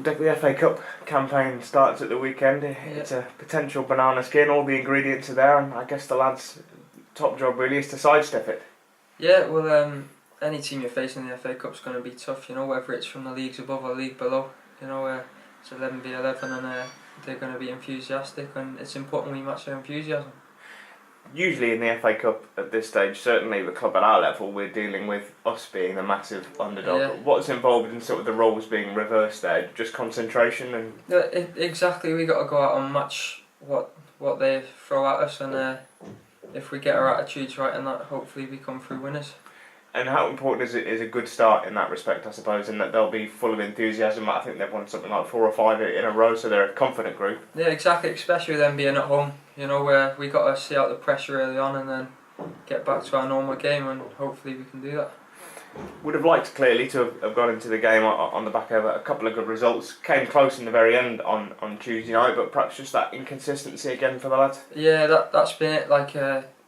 Well, Dick, the FA Cup campaign starts at the weekend. It's a potential banana skin. All the ingredients are there, and I guess the lads' top job really is to sidestep it. Yeah, well, any team you're facing in the FA Cup's going to be tough. You know, whether it's from the leagues above or league below. You know, it's 11v11, and they're going to be enthusiastic, and it's important we match their enthusiasm. Usually in the FA Cup at this stage, certainly the club at our level, we're dealing with us being the massive underdog. Yeah. What's involved in sort of the roles being reversed there? Just concentration and... Yeah, exactly. We got to go out and match what they throw at us, and if we get our attitudes right and that, hopefully we come through winners. And how important is a good start in that respect, I suppose, in that they'll be full of enthusiasm. I think they've won something like 4 or 5 in a row, so they're a confident group. Yeah, exactly, especially them being at home. You know, where we got to see out the pressure early on and then get back to our normal game, and hopefully we can do that. Would have liked clearly to have gone into the game on the back of a couple of good results. Came close in the very end on Tuesday night, but perhaps just that inconsistency again for the lads. Yeah, that's been it. Like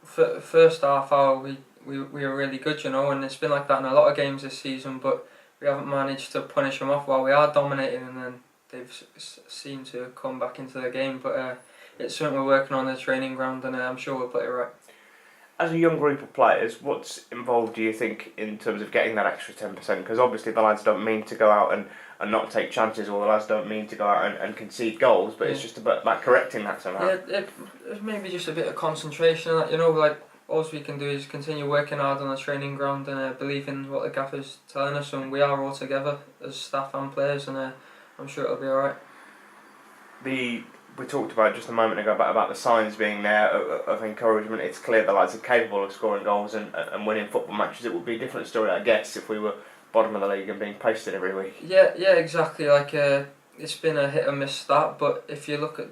first half hour, we were really good, you know, and it's been like that in a lot of games this season. But we haven't managed to punish them off while we are dominating, and then they've seemed to come back into the game. But it's something we're working on the training ground, and I'm sure we'll put it right. As a young group of players, what's involved, do you think, in terms of getting that extra 10%? Because obviously the lads don't mean to go out and not take chances, or the lads don't mean to go out and concede goals, but it's just about correcting that somehow. Yeah, it's maybe just a bit of concentration, you know, like all we can do is continue working hard on the training ground and believe in what the gaffer's telling us, and we are all together as staff and players, and I'm sure it'll be alright. We talked about just a moment ago about the signs being there of encouragement. It's clear the lads are capable of scoring goals and winning football matches. It would be a different story, I guess, if we were bottom of the league and being pasted every week. Yeah, exactly. Like it's been a hit and miss start, but if you look at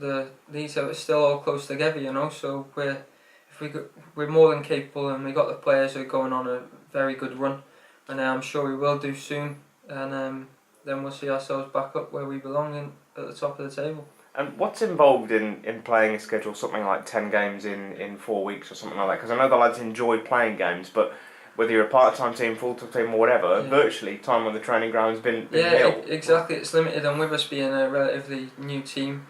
these, it's still all close together, you know. So we're more than capable, and we got the players who are going on a very good run, and I'm sure we will do soon. And then we'll see ourselves back up where we belong at the top of the table. And what's involved in playing a schedule, something like 10 games in 4 weeks or something like that? Because I know the lads enjoy playing games, but whether you're a part-time team, full-time team or whatever, virtually time on the training ground has been nil. Exactly. It's limited, and with us being a relatively new team,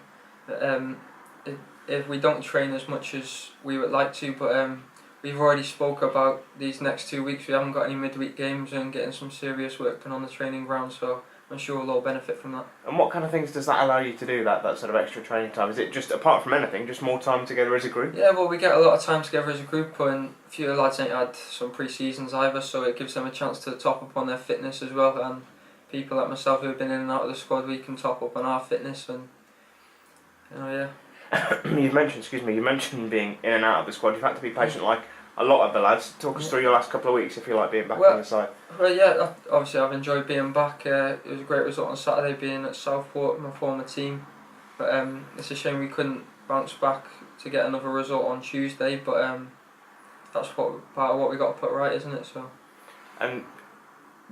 if we don't train as much as we would like to, but we've already spoke about these next 2 weeks. We haven't got any midweek games and getting some serious work done on the training ground, so I'm sure we'll all benefit from that. And what kind of things does that allow you to do, that sort of extra training time? Is it just, apart from anything, just more time together as a group? Yeah, well, we get a lot of time together as a group, and a few of the lads ain't had some pre-seasons either, so it gives them a chance to top up on their fitness as well, and people like myself who have been in and out of the squad, we can top up on our fitness, and yeah. You mentioned being in and out of the squad. You've had to be patient like a lot of the lads. Talk us through your last couple of weeks, if you like, being back on the side. Well, yeah, obviously I've enjoyed being back. It was a great result on Saturday, being at Southport, my former team. But it's a shame we couldn't bounce back to get another result on Tuesday. But that's part of what we got to put right, isn't it? So. And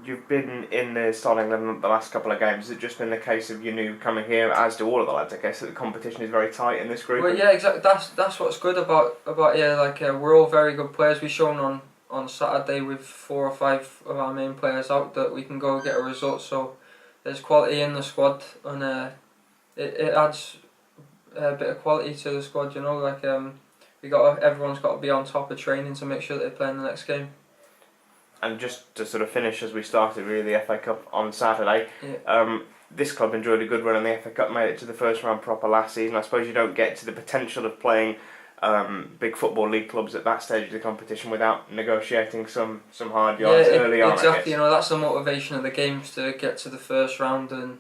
you've been in the starting 11 the last couple of games. Has it just been the case of you knew coming here, as do all of the lads, I guess, that the competition is very tight in this group? Well, yeah, exactly. That's what's good about here. Like we're all very good players. We've shown on Saturday with 4 or 5 of our main players out that we can go get a result. So there's quality in the squad, and it adds a bit of quality to the squad. You know, like everyone's got to be on top of training to make sure that they play in the next game. And just to sort of finish as we started, really, the FA Cup on Saturday. Yeah. This club enjoyed a good run in the FA Cup, made it to the first round proper last season. I suppose you don't get to the potential of playing big football league clubs at that stage of the competition without negotiating some hard yards early on. Exactly. You know, that's the motivation of the games, to get to the first round and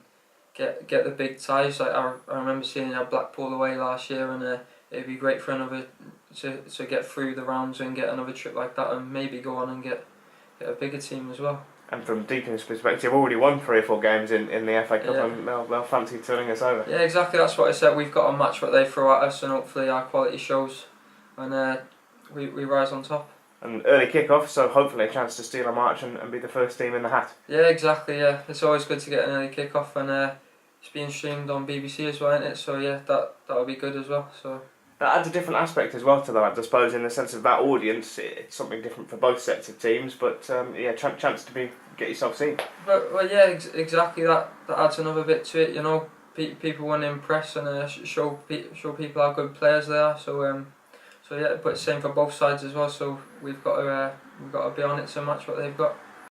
get the big ties. Like I remember seeing Blackpool away last year, and it'd be great for another to get through the rounds and get another trip like that, and maybe go on and get a bigger team as well. And from Deacon's perspective, already won 3 or 4 games in the FA Cup, and they'll fancy turning us over. Yeah, exactly. That's what I said. We've got to match what they throw at us, and hopefully our quality shows, and we rise on top. And early kick-off, so hopefully a chance to steal a march and be the first team in the hat. Yeah, exactly. Yeah, it's always good to get an early kick-off, and it's being streamed on BBC as well, isn't it? So yeah, that'll be good as well. So. that adds a different aspect as well to the lads, I suppose, in the sense of that audience. It's something different for both sets of teams, but yeah, chance to get yourself seen. But well, yeah, exactly. That adds another bit to it. You know, people want to impress and show people how good players they are. So yeah, but same for both sides as well. So we've got to be on it to match what they've got.